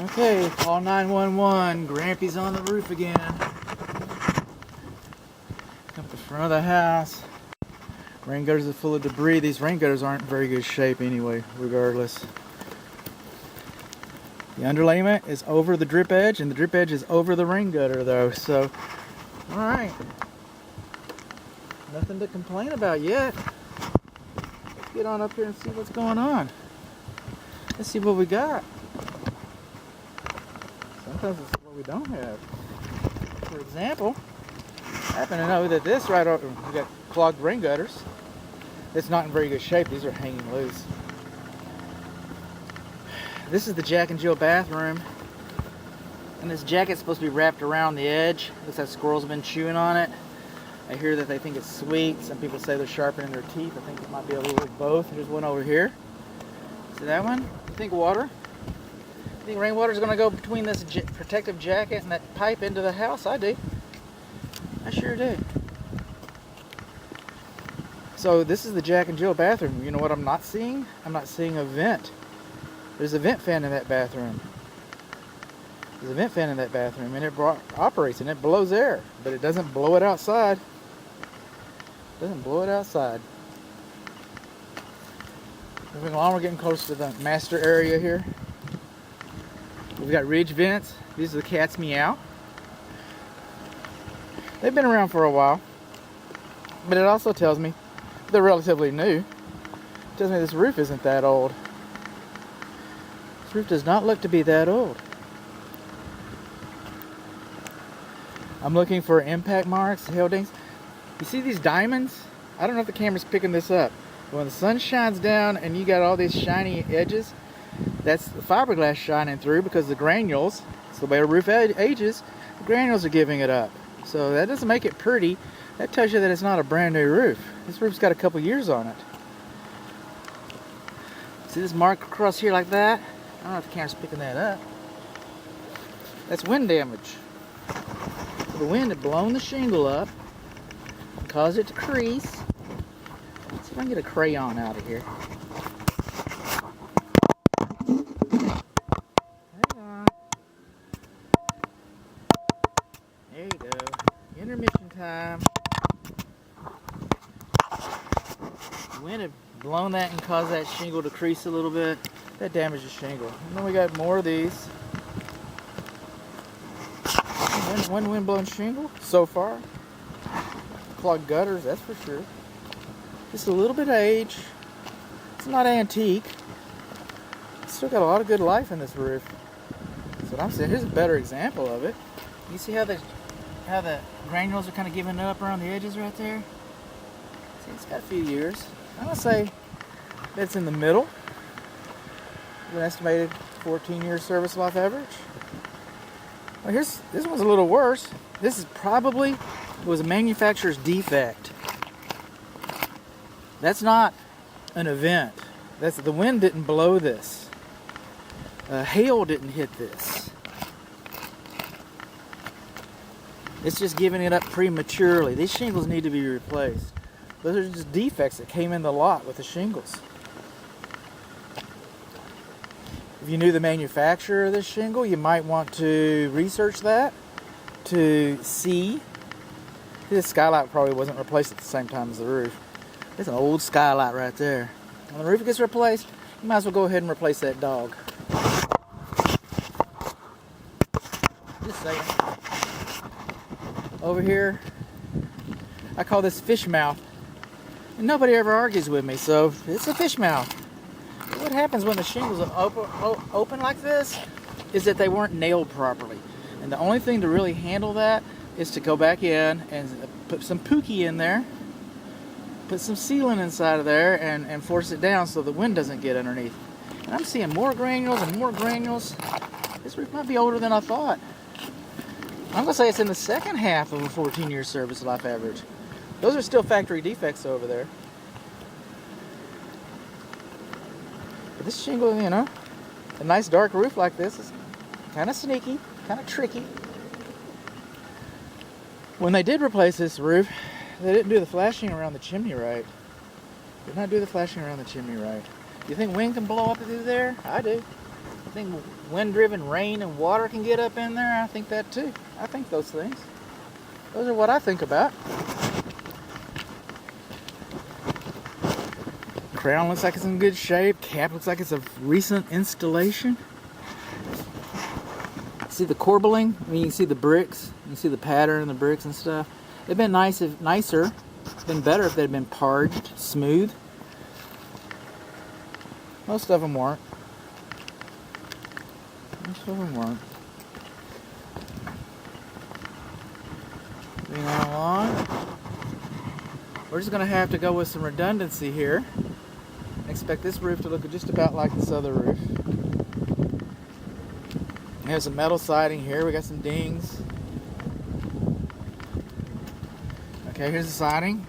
Okay, call 911. Grampy's on the roof again. Up the front of the house. Rain gutters are full of debris. These rain gutters aren't in very good shape anyway, regardless. The underlayment is over the drip edge, and the drip edge is over the rain gutter, though. So, all right. Nothing to complain about yet. Let's get on up here and see what's going on. Let's see what we got. Sometimes it's what we don't have. For example, I happen to know that this right over, we got clogged rain gutters. It's not in very good shape. These are hanging loose. This is the Jack and Jill bathroom. And this jacket's supposed to be wrapped around the edge. Looks like squirrels have been chewing on it. I hear that they think it's sweet. Some people say they're sharpening their teeth. I think it might be a little of both. There's one over here. See that one? You think water? You think rainwater is going to go between this protective jacket and that pipe into the house? I do. I sure do. So this is the Jack and Jill bathroom. You know what I'm not seeing? I'm not seeing a vent. There's a vent fan in that bathroom. There's a vent fan in that bathroom, and it operates and it blows air, but it doesn't blow it outside. It doesn't blow it outside. Moving along, we're getting close to the master area here. We've got ridge vents. These are the cats meow. They've been around for a while, but it also tells me they're relatively new. It tells me this roof isn't that old. This roof does not look to be that old. I'm looking for impact marks, hail dings. You see these diamonds? I don't know if the camera's picking this up. But when the sun shines down and you got all these shiny edges, that's the fiberglass shining through because the granules, it's the way a roof ages, the granules are giving it up. So that doesn't make it pretty. That tells you that it's not a brand new roof. This roof's got a couple years on it. See this mark across here like that? I don't know if the camera's picking that up. That's wind damage. The wind had blown the shingle up and caused it to crease. Let's see if I can get a crayon out of here. Hang on. There you go. Intermission time. The wind had blown that and caused that shingle to crease a little bit. That damaged the shingle. And then we got more of these. One wind-blown shingle so far. Clogged gutters, that's for sure. Just a little bit of age. It's not antique. It's still got a lot of good life in this roof. That's what I'm saying. Here's a better example of it. You see how the granules are kind of giving up around the edges right there? See, it's got a few years. I'm gonna say that's in the middle. An estimated 14-year service life average. Well, this one's a little worse. This is probably, it was a manufacturer's defect. That's not an event. The wind didn't blow this. Hail didn't hit this. It's just giving it up prematurely. These shingles need to be replaced. Those are just defects that came in the lot with the shingles. If you knew the manufacturer of this shingle, you might want to research that to see. This skylight probably wasn't replaced at the same time as the roof. It's an old skylight right there. When the roof gets replaced, you might as well go ahead and replace that dog. Just saying. Over here, I call this fish mouth. And nobody ever argues with me, so it's a fish mouth. What happens when the shingles are open like this is that they weren't nailed properly. And the only thing to really handle that is to go back in and put some pookie in there, put some sealant inside of there, and force it down so the wind doesn't get underneath. And I'm seeing more granules and more granules. This roof might be older than I thought. I'm going to say it's in the second half of a 14-year service life average. Those are still factory defects over there. But this shingle, you know, a nice dark roof like this is kind of sneaky, kind of tricky. When they did replace this roof, they didn't do the flashing around the chimney right. Did not do the flashing around the chimney right. You think wind can blow up through there? I do. I think wind-driven rain and water can get up in there. I think that too. I think those things. Those are what I think about. Crown looks like it's in good shape. Cap looks like it's a recent installation. See the corbelling? I mean, you can see the bricks. You can see the pattern in the bricks and stuff. It'd been nicer. Been better if they'd been parged, smooth. Most of them weren't. Most of them weren't. Moving on along. We're just going to have to go with some redundancy here. Expect this roof to look just about like this other roof. There's a metal siding here. We got some dings. Okay, here's the siding.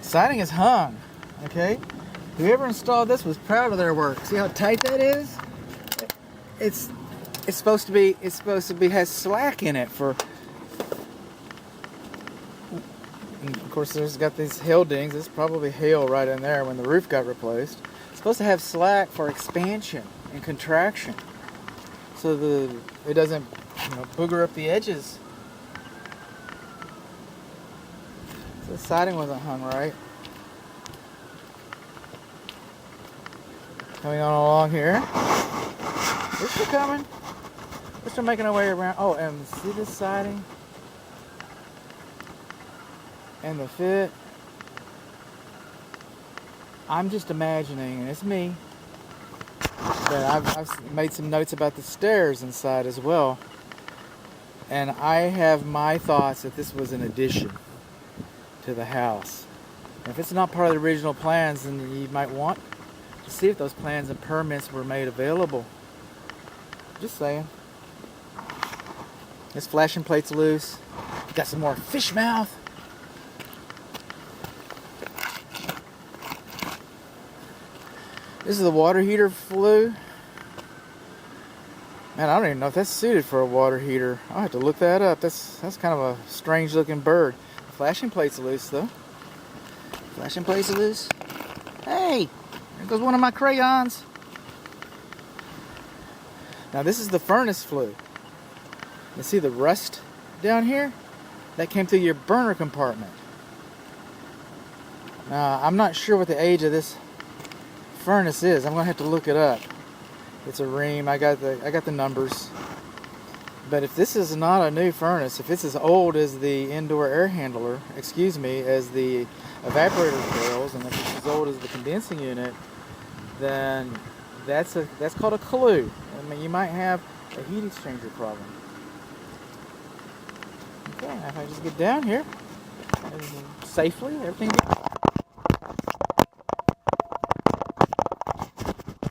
Siding is hung. Okay, whoever installed this was proud of their work. See how tight that is? It's supposed to be has slack in it for. And of course, there's got these hail dings. There's probably hail right in there when the roof got replaced. It's supposed to have slack for expansion and contraction, so it doesn't, booger up the edges. So the siding wasn't hung right. Coming on along here. We're still coming. We're still making our way around. Oh, and see this siding? And the fit. I'm just imagining, and it's me, but I've made some notes about the stairs inside as well. And I have my thoughts that this was an addition to the house. And if it's not part of the original plans, then you might want to see if those plans and permits were made available. Just saying. This flashing plate's loose. Got some more fish mouth. This is the water heater flue. Man, I don't even know if that's suited for a water heater. I'll have to look that up. That's kind of a strange looking bird. The flashing plate's loose though. Flashing plate's loose. Hey, there goes one of my crayons. Now this is the furnace flue. You see the rust down here? That came through your burner compartment. Now I'm not sure what the age of this furnace is. I'm gonna have to look it up. It's a ream. I got the numbers. But if this is not a new furnace, if it's as old as the indoor air handler, as the evaporator coils, and if it's as old as the condensing unit, then that's called a flue. I mean, you might have a heat exchanger problem. Okay, if I just get down here safely, everything.